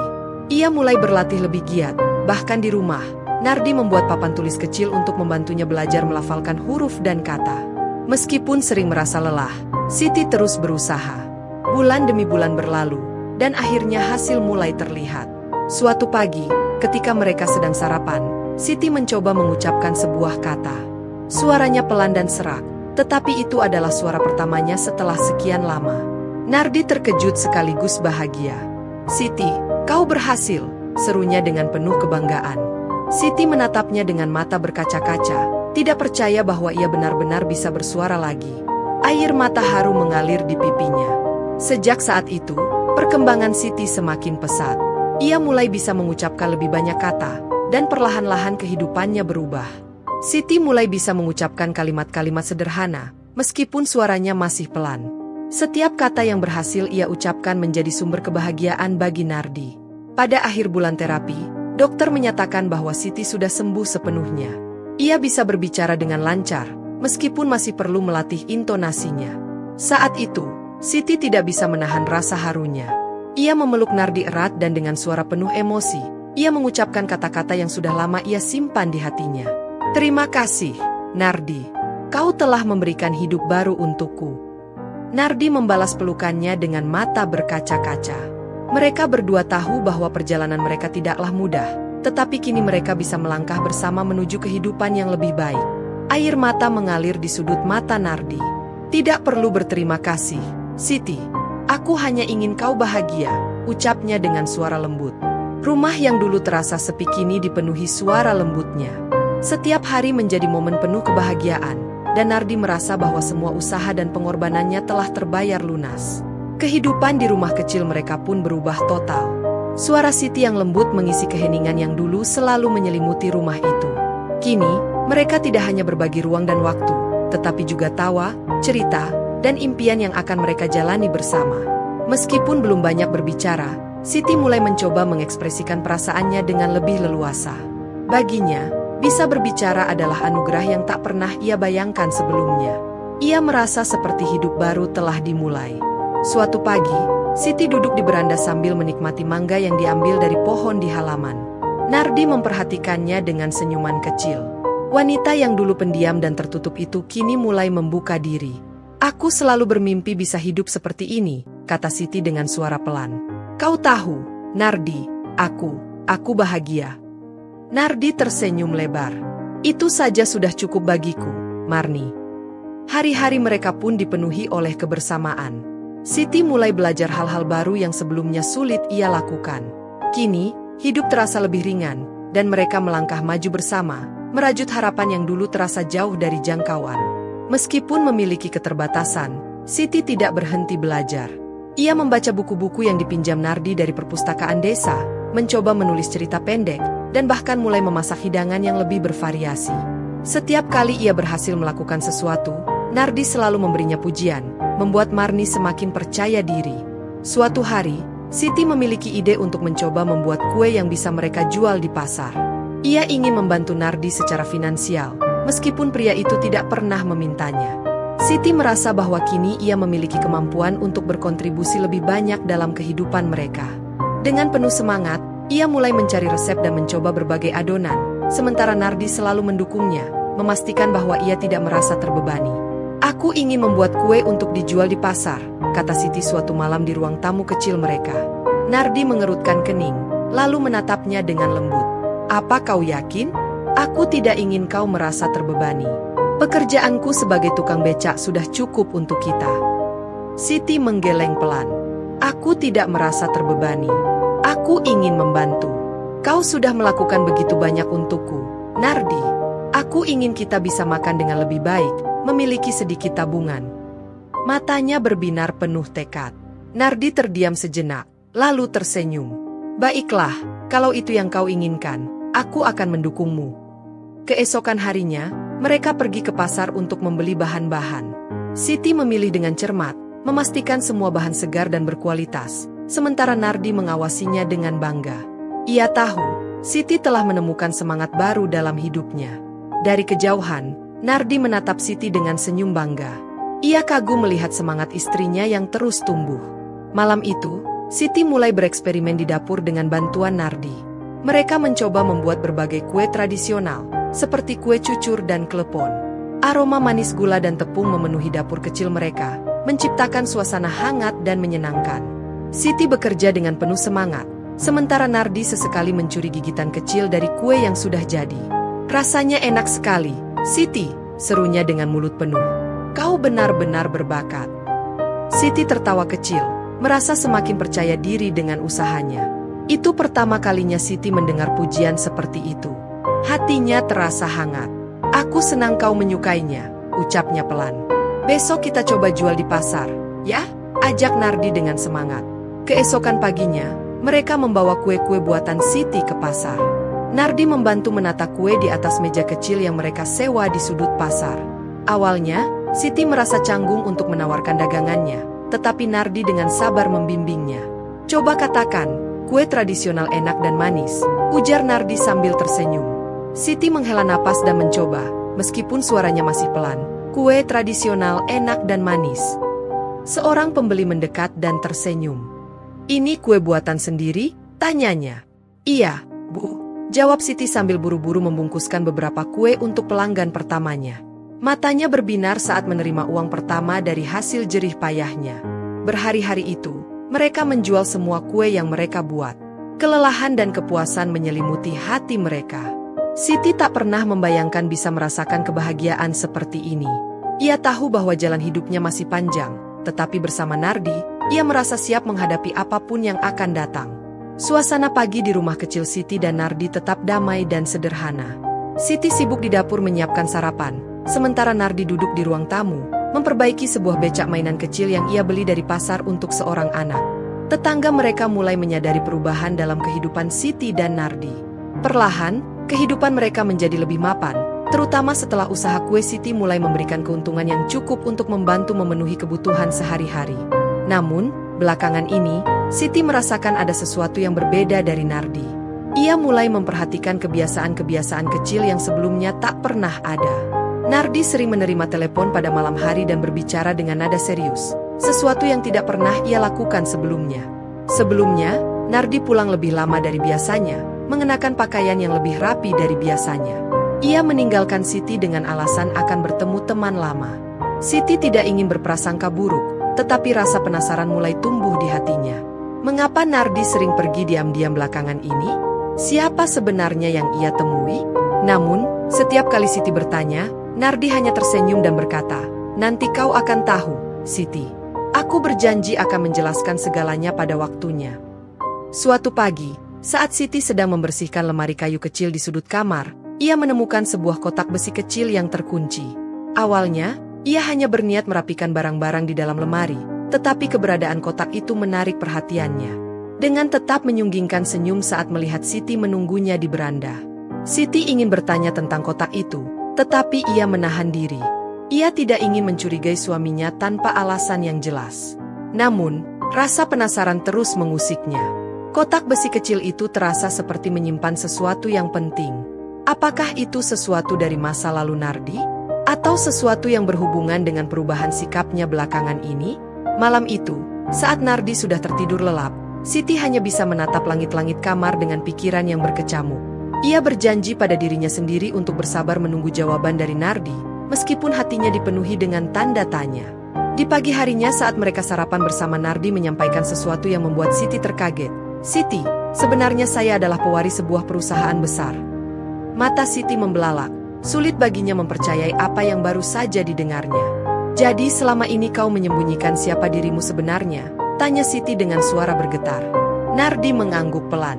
Ia mulai berlatih lebih giat, bahkan di rumah, Nardi membuat papan tulis kecil untuk membantunya belajar melafalkan huruf dan kata. Meskipun sering merasa lelah, Siti terus berusaha. Bulan demi bulan berlalu, dan akhirnya hasil mulai terlihat. Suatu pagi, ketika mereka sedang sarapan, Siti mencoba mengucapkan sebuah kata. Suaranya pelan dan serak, tetapi itu adalah suara pertamanya setelah sekian lama. Nardi terkejut sekaligus bahagia. "Siti, kau berhasil," serunya dengan penuh kebanggaan. Siti menatapnya dengan mata berkaca-kaca, tidak percaya bahwa ia benar-benar bisa bersuara lagi. Air mata haru mengalir di pipinya. Sejak saat itu, perkembangan Siti semakin pesat. Ia mulai bisa mengucapkan lebih banyak kata, dan perlahan-lahan kehidupannya berubah. Siti mulai bisa mengucapkan kalimat-kalimat sederhana, meskipun suaranya masih pelan. Setiap kata yang berhasil ia ucapkan menjadi sumber kebahagiaan bagi Nardi. Pada akhir bulan terapi, dokter menyatakan bahwa Siti sudah sembuh sepenuhnya. Ia bisa berbicara dengan lancar, meskipun masih perlu melatih intonasinya. Saat itu, Siti tidak bisa menahan rasa harunya. Ia memeluk Nardi erat dan dengan suara penuh emosi, ia mengucapkan kata-kata yang sudah lama ia simpan di hatinya. Terima kasih, Nardi. Kau telah memberikan hidup baru untukku. Nardi membalas pelukannya dengan mata berkaca-kaca. Mereka berdua tahu bahwa perjalanan mereka tidaklah mudah, tetapi kini mereka bisa melangkah bersama menuju kehidupan yang lebih baik. Air mata mengalir di sudut mata Nardi. Tidak perlu berterima kasih, Siti. Aku hanya ingin kau bahagia, ucapnya dengan suara lembut. Rumah yang dulu terasa sepi kini dipenuhi suara lembutnya. Setiap hari menjadi momen penuh kebahagiaan, dan Nardi merasa bahwa semua usaha dan pengorbanannya telah terbayar lunas. Kehidupan di rumah kecil mereka pun berubah total. Suara Siti yang lembut mengisi keheningan yang dulu selalu menyelimuti rumah itu. Kini, mereka tidak hanya berbagi ruang dan waktu, tetapi juga tawa, cerita, dan impian yang akan mereka jalani bersama. Meskipun belum banyak berbicara, Siti mulai mencoba mengekspresikan perasaannya dengan lebih leluasa. Baginya, bisa berbicara adalah anugerah yang tak pernah ia bayangkan sebelumnya. Ia merasa seperti hidup baru telah dimulai. Suatu pagi, Siti duduk di beranda sambil menikmati mangga yang diambil dari pohon di halaman. Nardi memperhatikannya dengan senyuman kecil. Wanita yang dulu pendiam dan tertutup itu kini mulai membuka diri. Aku selalu bermimpi bisa hidup seperti ini, kata Siti dengan suara pelan. Kau tahu, Nardi, aku bahagia. Nardi tersenyum lebar. Itu saja sudah cukup bagiku, Marni. Hari-hari mereka pun dipenuhi oleh kebersamaan. Siti mulai belajar hal-hal baru yang sebelumnya sulit ia lakukan. Kini, hidup terasa lebih ringan, dan mereka melangkah maju bersama, merajut harapan yang dulu terasa jauh dari jangkauan. Meskipun memiliki keterbatasan, Siti tidak berhenti belajar. Ia membaca buku-buku yang dipinjam Nardi dari perpustakaan desa, mencoba menulis cerita pendek, dan bahkan mulai memasak hidangan yang lebih bervariasi. Setiap kali ia berhasil melakukan sesuatu, Nardi selalu memberinya pujian, membuat Marni semakin percaya diri. Suatu hari, Siti memiliki ide untuk mencoba membuat kue yang bisa mereka jual di pasar. Ia ingin membantu Nardi secara finansial, meskipun pria itu tidak pernah memintanya. Siti merasa bahwa kini ia memiliki kemampuan untuk berkontribusi lebih banyak dalam kehidupan mereka. Dengan penuh semangat, ia mulai mencari resep dan mencoba berbagai adonan, sementara Nardi selalu mendukungnya, memastikan bahwa ia tidak merasa terbebani. Aku ingin membuat kue untuk dijual di pasar, kata Siti suatu malam di ruang tamu kecil mereka. Nardi mengerutkan kening, lalu menatapnya dengan lembut. Apa kau yakin? Aku tidak ingin kau merasa terbebani. Pekerjaanku sebagai tukang becak sudah cukup untuk kita. Siti menggeleng pelan. Aku tidak merasa terbebani. Aku ingin membantu. Kau sudah melakukan begitu banyak untukku, Nardi. Aku ingin kita bisa makan dengan lebih baik, memiliki sedikit tabungan. Matanya berbinar penuh tekad. Nardi terdiam sejenak, lalu tersenyum. Baiklah, kalau itu yang kau inginkan, aku akan mendukungmu. Keesokan harinya, mereka pergi ke pasar untuk membeli bahan-bahan. Siti memilih dengan cermat, memastikan semua bahan segar dan berkualitas, sementara Nardi mengawasinya dengan bangga. Ia tahu, Siti telah menemukan semangat baru dalam hidupnya. Dari kejauhan, Nardi menatap Siti dengan senyum bangga. Ia kagum melihat semangat istrinya yang terus tumbuh. Malam itu, Siti mulai bereksperimen di dapur dengan bantuan Nardi. Mereka mencoba membuat berbagai kue tradisional, seperti kue cucur dan klepon. Aroma manis gula dan tepung memenuhi dapur kecil mereka, menciptakan suasana hangat dan menyenangkan. Siti bekerja dengan penuh semangat, sementara Nardi sesekali mencuri gigitan kecil dari kue yang sudah jadi. Rasanya enak sekali, Siti, serunya dengan mulut penuh. Kau benar-benar berbakat. Siti tertawa kecil, merasa semakin percaya diri dengan usahanya. Itu pertama kalinya Siti mendengar pujian seperti itu. Hatinya terasa hangat. Aku senang kau menyukainya, ucapnya pelan. Besok kita coba jual di pasar, ya? Ajak Nardi dengan semangat. Keesokan paginya, mereka membawa kue-kue buatan Siti ke pasar. Nardi membantu menata kue di atas meja kecil yang mereka sewa di sudut pasar. Awalnya, Siti merasa canggung untuk menawarkan dagangannya, tetapi Nardi dengan sabar membimbingnya. "Coba katakan, kue tradisional enak dan manis," ujar Nardi sambil tersenyum. Siti menghela napas dan mencoba, meskipun suaranya masih pelan. "Kue tradisional enak dan manis." Seorang pembeli mendekat dan tersenyum. "Ini kue buatan sendiri?" tanyanya. "Iya, Bu," jawab Siti sambil buru-buru membungkuskan beberapa kue untuk pelanggan pertamanya. Matanya berbinar saat menerima uang pertama dari hasil jerih payahnya. Berhari-hari itu, mereka menjual semua kue yang mereka buat. Kelelahan dan kepuasan menyelimuti hati mereka. Siti tak pernah membayangkan bisa merasakan kebahagiaan seperti ini. Ia tahu bahwa jalan hidupnya masih panjang, tetapi bersama Nardi, ia merasa siap menghadapi apapun yang akan datang. Suasana pagi di rumah kecil Siti dan Nardi tetap damai dan sederhana. Siti sibuk di dapur menyiapkan sarapan, sementara Nardi duduk di ruang tamu, memperbaiki sebuah becak mainan kecil yang ia beli dari pasar untuk seorang anak. Tetangga mereka mulai menyadari perubahan dalam kehidupan Siti dan Nardi. Perlahan, kehidupan mereka menjadi lebih mapan, terutama setelah usaha kue Siti mulai memberikan keuntungan yang cukup untuk membantu memenuhi kebutuhan sehari-hari. Namun, belakangan ini, Siti merasakan ada sesuatu yang berbeda dari Nardi. Ia mulai memperhatikan kebiasaan-kebiasaan kecil yang sebelumnya tak pernah ada. Nardi sering menerima telepon pada malam hari dan berbicara dengan nada serius, sesuatu yang tidak pernah ia lakukan sebelumnya. Sebelumnya, Nardi pulang lebih lama dari biasanya, mengenakan pakaian yang lebih rapi dari biasanya. Ia meninggalkan Siti dengan alasan akan bertemu teman lama. Siti tidak ingin berprasangka buruk, tetapi rasa penasaran mulai tumbuh di hatinya. Mengapa Nardi sering pergi diam-diam belakangan ini? Siapa sebenarnya yang ia temui? Namun, setiap kali Siti bertanya, Nardi hanya tersenyum dan berkata, "Nanti kau akan tahu, Siti. Aku berjanji akan menjelaskan segalanya pada waktunya." Suatu pagi, saat Siti sedang membersihkan lemari kayu kecil di sudut kamar, ia menemukan sebuah kotak besi kecil yang terkunci. Awalnya, ia hanya berniat merapikan barang-barang di dalam lemari, tetapi keberadaan kotak itu menarik perhatiannya. Dengan tetap menyunggingkan senyum saat melihat Siti menunggunya di beranda. Siti ingin bertanya tentang kotak itu, tetapi ia menahan diri. Ia tidak ingin mencurigai suaminya tanpa alasan yang jelas. Namun, rasa penasaran terus mengusiknya. Kotak besi kecil itu terasa seperti menyimpan sesuatu yang penting. Apakah itu sesuatu dari masa lalu Nardi? Atau sesuatu yang berhubungan dengan perubahan sikapnya belakangan ini? Malam itu, saat Nardi sudah tertidur lelap, Siti hanya bisa menatap langit-langit kamar dengan pikiran yang berkecamuk. Ia berjanji pada dirinya sendiri untuk bersabar menunggu jawaban dari Nardi, meskipun hatinya dipenuhi dengan tanda tanya. Di pagi harinya saat mereka sarapan bersama, Nardi menyampaikan sesuatu yang membuat Siti terkaget. "Siti, sebenarnya saya adalah pewaris sebuah perusahaan besar." Mata Siti membelalak, sulit baginya mempercayai apa yang baru saja didengarnya. "Jadi selama ini kau menyembunyikan siapa dirimu sebenarnya?" tanya Siti dengan suara bergetar. Nardi mengangguk pelan.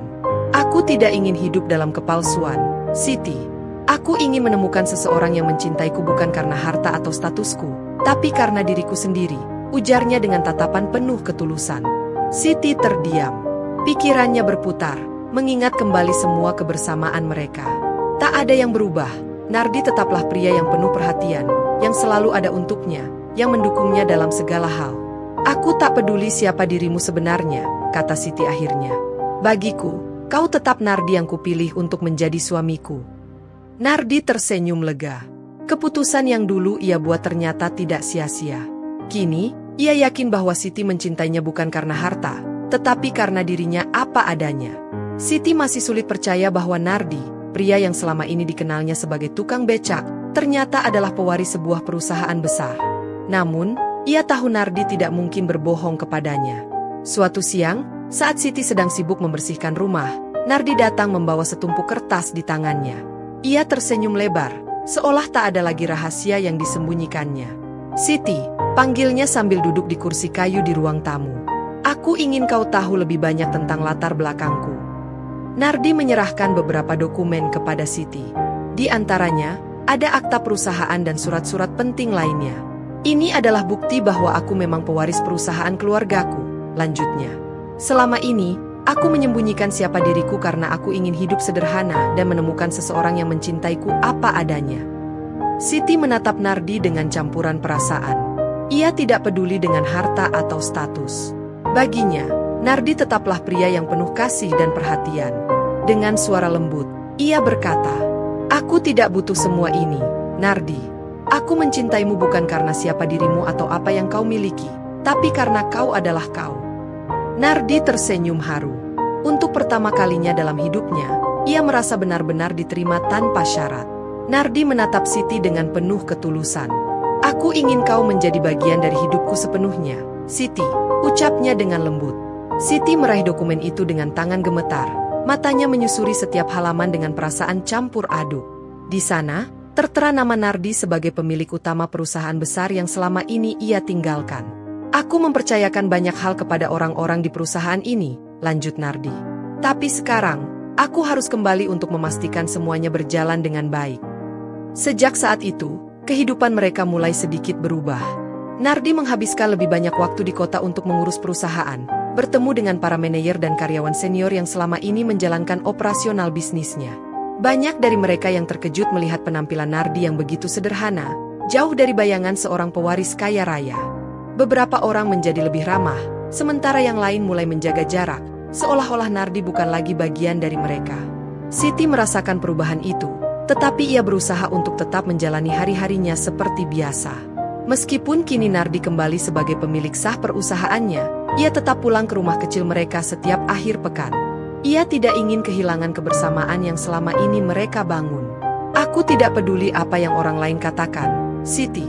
"Aku tidak ingin hidup dalam kepalsuan, Siti. Aku ingin menemukan seseorang yang mencintaiku bukan karena harta atau statusku, tapi karena diriku sendiri," ujarnya dengan tatapan penuh ketulusan. Siti terdiam. Pikirannya berputar, mengingat kembali semua kebersamaan mereka. Tak ada yang berubah. Nardi tetaplah pria yang penuh perhatian, yang selalu ada untuknya, yang mendukungnya dalam segala hal. "Aku tak peduli siapa dirimu sebenarnya," kata Siti akhirnya. "Bagiku, kau tetap Nardi yang kupilih untuk menjadi suamiku." Nardi tersenyum lega. Keputusan yang dulu ia buat ternyata tidak sia-sia. Kini, ia yakin bahwa Siti mencintainya bukan karena harta, tetapi karena dirinya apa adanya. Siti masih sulit percaya bahwa Nardi, pria yang selama ini dikenalnya sebagai tukang becak, ternyata adalah pewaris sebuah perusahaan besar. Namun, ia tahu Nardi tidak mungkin berbohong kepadanya. Suatu siang, saat Siti sedang sibuk membersihkan rumah, Nardi datang membawa setumpuk kertas di tangannya. Ia tersenyum lebar, seolah tak ada lagi rahasia yang disembunyikannya. "Siti," panggilnya sambil duduk di kursi kayu di ruang tamu. "Aku ingin kau tahu lebih banyak tentang latar belakangku." Nardi menyerahkan beberapa dokumen kepada Siti. Di antaranya, ada akta perusahaan dan surat-surat penting lainnya. "Ini adalah bukti bahwa aku memang pewaris perusahaan keluargaku," lanjutnya. "Selama ini, Aku menyembunyikan siapa diriku karena aku ingin hidup sederhana dan menemukan seseorang yang mencintaiku apa adanya. Siti menatap Nardi dengan campuran perasaan. Ia tidak peduli dengan harta atau status. Baginya, Nardi tetaplah pria yang penuh kasih dan perhatian. Dengan suara lembut, ia berkata, "Aku tidak butuh semua ini, Nardi. Aku mencintaimu bukan karena siapa dirimu atau apa yang kau miliki, tapi karena kau adalah kau." Nardi tersenyum haru. Untuk pertama kalinya dalam hidupnya, ia merasa benar-benar diterima tanpa syarat. Nardi menatap Siti dengan penuh ketulusan. "Aku ingin kau menjadi bagian dari hidupku sepenuhnya, Siti," ucapnya dengan lembut. Siti meraih dokumen itu dengan tangan gemetar. Matanya menyusuri setiap halaman dengan perasaan campur aduk. Di sana, tertera nama Nardi sebagai pemilik utama perusahaan besar yang selama ini ia tinggalkan. "Aku mempercayakan banyak hal kepada orang-orang di perusahaan ini," lanjut Nardi. "Tapi sekarang, aku harus kembali untuk memastikan semuanya berjalan dengan baik." Sejak saat itu, kehidupan mereka mulai sedikit berubah. Nardi menghabiskan lebih banyak waktu di kota untuk mengurus perusahaan, bertemu dengan para manajer dan karyawan senior yang selama ini menjalankan operasional bisnisnya. Banyak dari mereka yang terkejut melihat penampilan Nardi yang begitu sederhana, jauh dari bayangan seorang pewaris kaya raya. Beberapa orang menjadi lebih ramah, sementara yang lain mulai menjaga jarak, seolah-olah Nardi bukan lagi bagian dari mereka. Siti merasakan perubahan itu, tetapi ia berusaha untuk tetap menjalani hari-harinya seperti biasa. Meskipun kini Nardi kembali sebagai pemilik sah perusahaannya, ia tetap pulang ke rumah kecil mereka setiap akhir pekan. Ia tidak ingin kehilangan kebersamaan yang selama ini mereka bangun. "Aku tidak peduli apa yang orang lain katakan, Siti.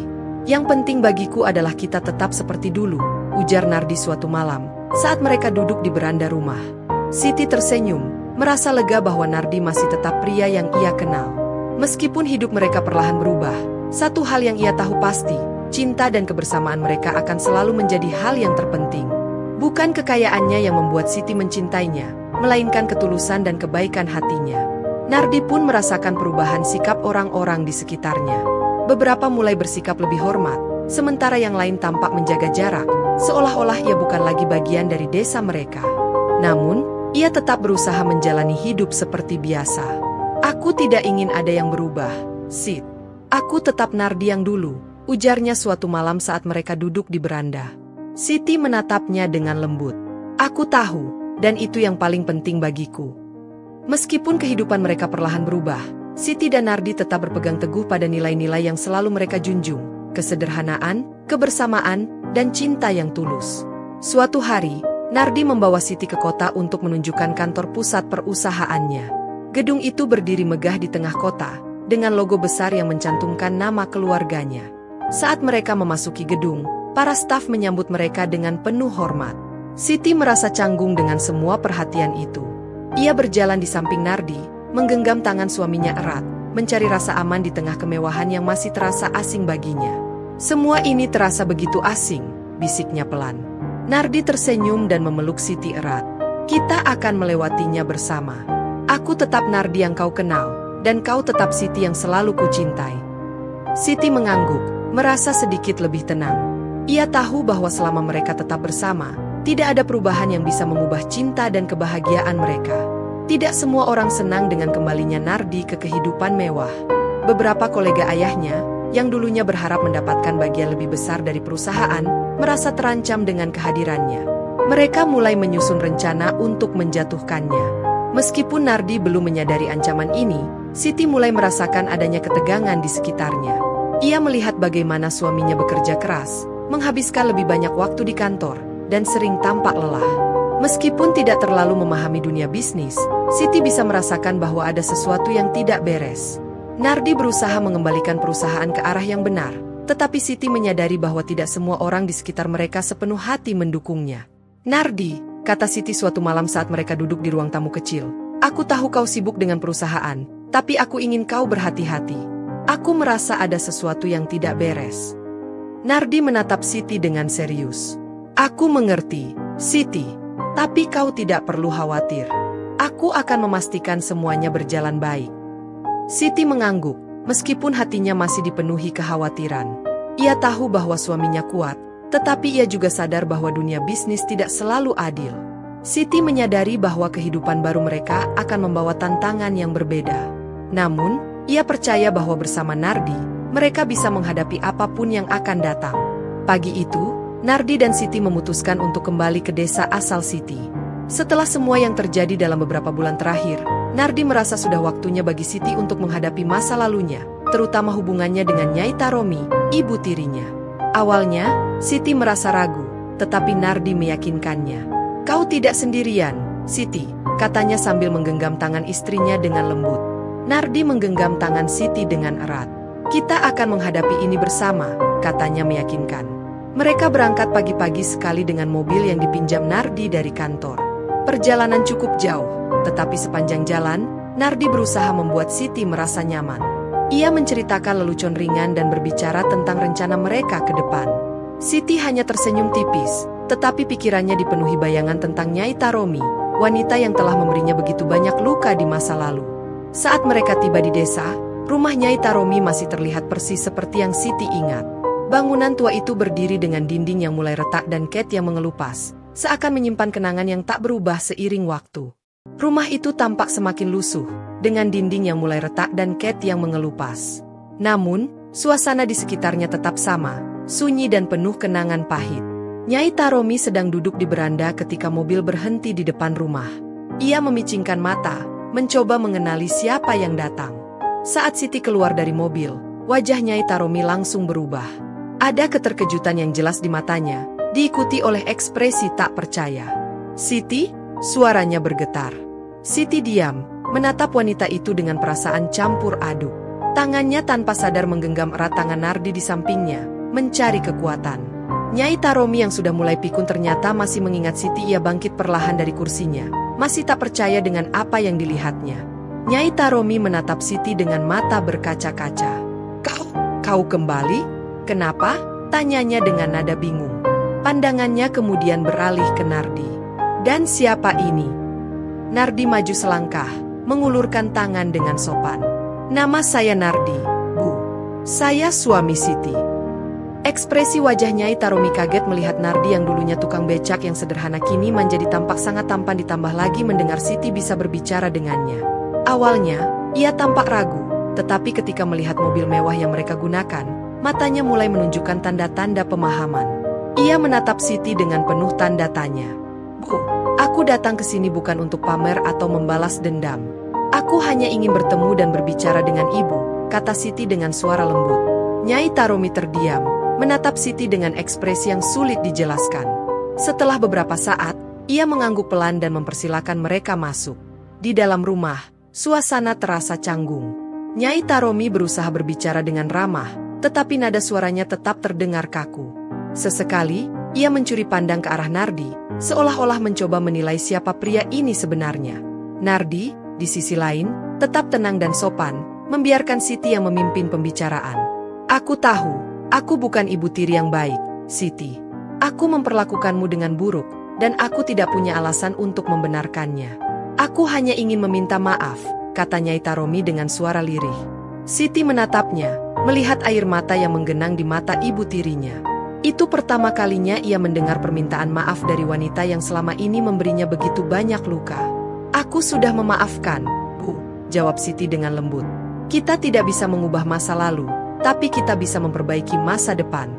Yang penting bagiku adalah kita tetap seperti dulu," ujar Nardi suatu malam, saat mereka duduk di beranda rumah. Siti tersenyum, merasa lega bahwa Nardi masih tetap pria yang ia kenal. Meskipun hidup mereka perlahan berubah, satu hal yang ia tahu pasti, cinta dan kebersamaan mereka akan selalu menjadi hal yang terpenting. Bukan kekayaannya yang membuat Siti mencintainya, melainkan ketulusan dan kebaikan hatinya. Nardi pun merasakan perubahan sikap orang-orang di sekitarnya. Beberapa mulai bersikap lebih hormat, sementara yang lain tampak menjaga jarak, seolah-olah ia bukan lagi bagian dari desa mereka. Namun, ia tetap berusaha menjalani hidup seperti biasa. "Aku tidak ingin ada yang berubah, Sid. Aku tetap Nardi yang dulu," ujarnya suatu malam saat mereka duduk di beranda. Siti menatapnya dengan lembut. "Aku tahu, dan itu yang paling penting bagiku." Meskipun kehidupan mereka perlahan berubah, Siti dan Nardi tetap berpegang teguh pada nilai-nilai yang selalu mereka junjung, kesederhanaan, kebersamaan, dan cinta yang tulus. Suatu hari, Nardi membawa Siti ke kota untuk menunjukkan kantor pusat perusahaannya. Gedung itu berdiri megah di tengah kota, dengan logo besar yang mencantumkan nama keluarganya. Saat mereka memasuki gedung, para staf menyambut mereka dengan penuh hormat. Siti merasa canggung dengan semua perhatian itu. Ia berjalan di samping Nardi, menggenggam tangan suaminya erat, mencari rasa aman di tengah kemewahan yang masih terasa asing baginya. "Semua ini terasa begitu asing," bisiknya pelan. Nardi tersenyum dan memeluk Siti erat. "Kita akan melewatinya bersama. Aku tetap Nardi yang kau kenal, dan kau tetap Siti yang selalu kucintai." Siti mengangguk, merasa sedikit lebih tenang. Ia tahu bahwa selama mereka tetap bersama, tidak ada perubahan yang bisa mengubah cinta dan kebahagiaan mereka. Tidak semua orang senang dengan kembalinya Nardi ke kehidupan mewah. Beberapa kolega ayahnya, yang dulunya berharap mendapatkan bagian lebih besar dari perusahaan, merasa terancam dengan kehadirannya. Mereka mulai menyusun rencana untuk menjatuhkannya. Meskipun Nardi belum menyadari ancaman ini, Siti mulai merasakan adanya ketegangan di sekitarnya. Ia melihat bagaimana suaminya bekerja keras, menghabiskan lebih banyak waktu di kantor, dan sering tampak lelah. Meskipun tidak terlalu memahami dunia bisnis, Siti bisa merasakan bahwa ada sesuatu yang tidak beres. Nardi berusaha mengembalikan perusahaan ke arah yang benar, tetapi Siti menyadari bahwa tidak semua orang di sekitar mereka sepenuh hati mendukungnya. "Nardi," kata Siti suatu malam saat mereka duduk di ruang tamu kecil, "aku tahu kau sibuk dengan perusahaan, tapi aku ingin kau berhati-hati. Aku merasa ada sesuatu yang tidak beres." Nardi menatap Siti dengan serius. "Aku mengerti, Siti. Tapi kau tidak perlu khawatir. Aku akan memastikan semuanya berjalan baik." Siti mengangguk, meskipun hatinya masih dipenuhi kekhawatiran. Ia tahu bahwa suaminya kuat, tetapi ia juga sadar bahwa dunia bisnis tidak selalu adil. Siti menyadari bahwa kehidupan baru mereka akan membawa tantangan yang berbeda. Namun, ia percaya bahwa bersama Nardi, mereka bisa menghadapi apapun yang akan datang. Pagi itu, Nardi dan Siti memutuskan untuk kembali ke desa asal Siti. Setelah semua yang terjadi dalam beberapa bulan terakhir, Nardi merasa sudah waktunya bagi Siti untuk menghadapi masa lalunya, terutama hubungannya dengan Nyai Taromi, ibu tirinya. Awalnya, Siti merasa ragu, tetapi Nardi meyakinkannya. "Kau tidak sendirian, Siti," katanya sambil menggenggam tangan istrinya dengan lembut. Nardi menggenggam tangan Siti dengan erat. "Kita akan menghadapi ini bersama," katanya meyakinkan. Mereka berangkat pagi-pagi sekali dengan mobil yang dipinjam Nardi dari kantor. Perjalanan cukup jauh, tetapi sepanjang jalan, Nardi berusaha membuat Siti merasa nyaman. Ia menceritakan lelucon ringan dan berbicara tentang rencana mereka ke depan. Siti hanya tersenyum tipis, tetapi pikirannya dipenuhi bayangan tentang Nyai Taromi, wanita yang telah memberinya begitu banyak luka di masa lalu. Saat mereka tiba di desa, rumah Nyai Taromi masih terlihat persis seperti yang Siti ingat. Bangunan tua itu berdiri dengan dinding yang mulai retak dan cat yang mengelupas, seakan menyimpan kenangan yang tak berubah seiring waktu. Rumah itu tampak semakin lusuh, dengan dinding yang mulai retak dan cat yang mengelupas. Namun, suasana di sekitarnya tetap sama, sunyi dan penuh kenangan pahit. Nyai Taromi sedang duduk di beranda ketika mobil berhenti di depan rumah. Ia memicingkan mata, mencoba mengenali siapa yang datang. Saat Siti keluar dari mobil, wajah Nyai Taromi langsung berubah. Ada keterkejutan yang jelas di matanya, diikuti oleh ekspresi tak percaya. "Siti?" suaranya bergetar. Siti diam, menatap wanita itu dengan perasaan campur aduk. Tangannya tanpa sadar menggenggam erat tangan Nardi di sampingnya, mencari kekuatan. Nyai Taromi yang sudah mulai pikun ternyata masih mengingat Siti. Ia bangkit perlahan dari kursinya, masih tak percaya dengan apa yang dilihatnya. Nyai Taromi menatap Siti dengan mata berkaca-kaca. Kau kembali? Kenapa?" tanyanya dengan nada bingung. Pandangannya kemudian beralih ke Nardi. "Dan siapa ini?" Nardi maju selangkah, mengulurkan tangan dengan sopan. "Nama saya Nardi, Bu. Saya suami Siti." Ekspresi wajah Nyai Taromi kaget melihat Nardi yang dulunya tukang becak yang sederhana kini menjadi tampak sangat tampan, ditambah lagi mendengar Siti bisa berbicara dengannya. Awalnya, ia tampak ragu, tetapi ketika melihat mobil mewah yang mereka gunakan, matanya mulai menunjukkan tanda-tanda pemahaman. Ia menatap Siti dengan penuh tanda tanya. "Bu, aku datang ke sini bukan untuk pamer atau membalas dendam. Aku hanya ingin bertemu dan berbicara dengan ibu," kata Siti dengan suara lembut. Nyai Taromi terdiam, menatap Siti dengan ekspresi yang sulit dijelaskan. Setelah beberapa saat, ia mengangguk pelan dan mempersilakan mereka masuk. Di dalam rumah, suasana terasa canggung. Nyai Taromi berusaha berbicara dengan ramah, tetapi nada suaranya tetap terdengar kaku. Sesekali, ia mencuri pandang ke arah Nardi, seolah-olah mencoba menilai siapa pria ini sebenarnya. Nardi, di sisi lain, tetap tenang dan sopan, membiarkan Siti yang memimpin pembicaraan. "Aku tahu, aku bukan ibu tiri yang baik, Siti. Aku memperlakukanmu dengan buruk, dan aku tidak punya alasan untuk membenarkannya. Aku hanya ingin meminta maaf," kata Nyai Taromi dengan suara lirih. Siti menatapnya, melihat air mata yang menggenang di mata ibu tirinya. Itu pertama kalinya ia mendengar permintaan maaf dari wanita yang selama ini memberinya begitu banyak luka. "Aku sudah memaafkan, Bu," jawab Siti dengan lembut. "Kita tidak bisa mengubah masa lalu, tapi kita bisa memperbaiki masa depan."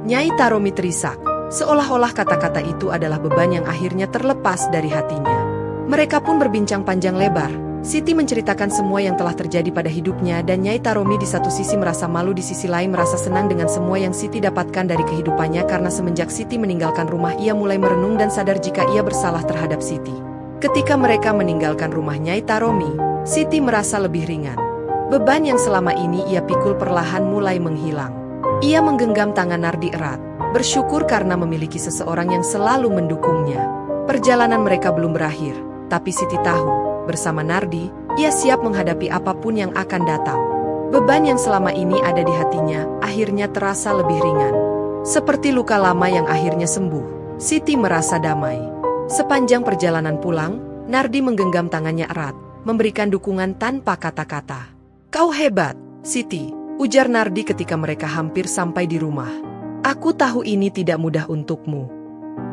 Nyai Taromi terisak, seolah-olah kata-kata itu adalah beban yang akhirnya terlepas dari hatinya. Mereka pun berbincang panjang lebar. Siti menceritakan semua yang telah terjadi pada hidupnya dan Nyai Taromi di satu sisi merasa malu, di sisi lain merasa senang dengan semua yang Siti dapatkan dari kehidupannya karena semenjak Siti meninggalkan rumah ia mulai merenung dan sadar jika ia bersalah terhadap Siti. Ketika mereka meninggalkan rumah Nyai Taromi, Siti merasa lebih ringan. Beban yang selama ini ia pikul perlahan mulai menghilang. Ia menggenggam tangan Nardi erat, bersyukur karena memiliki seseorang yang selalu mendukungnya. Perjalanan mereka belum berakhir, tapi Siti tahu, bersama Nardi, ia siap menghadapi apapun yang akan datang. Beban yang selama ini ada di hatinya, akhirnya terasa lebih ringan. Seperti luka lama yang akhirnya sembuh, Siti merasa damai. Sepanjang perjalanan pulang, Nardi menggenggam tangannya erat, memberikan dukungan tanpa kata-kata. "Kau hebat, Siti," ujar Nardi ketika mereka hampir sampai di rumah. "Aku tahu ini tidak mudah untukmu."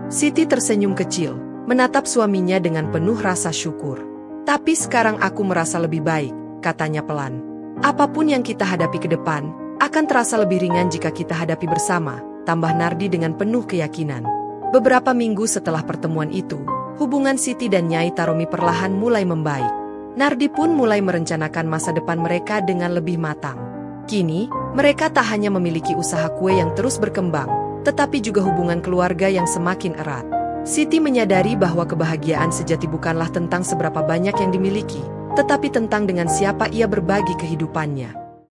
Siti tersenyum kecil, menatap suaminya dengan penuh rasa syukur. Tapi sekarang aku merasa lebih baik, katanya pelan. Apapun yang kita hadapi ke depan, akan terasa lebih ringan jika kita hadapi bersama, tambah Nardi dengan penuh keyakinan. Beberapa minggu setelah pertemuan itu, hubungan Siti dan Nyai Taromi perlahan mulai membaik. Nardi pun mulai merencanakan masa depan mereka dengan lebih matang. Kini, mereka tak hanya memiliki usaha kue yang terus berkembang, tetapi juga hubungan keluarga yang semakin erat. Siti menyadari bahwa kebahagiaan sejati bukanlah tentang seberapa banyak yang dimiliki, tetapi tentang dengan siapa ia berbagi kehidupannya.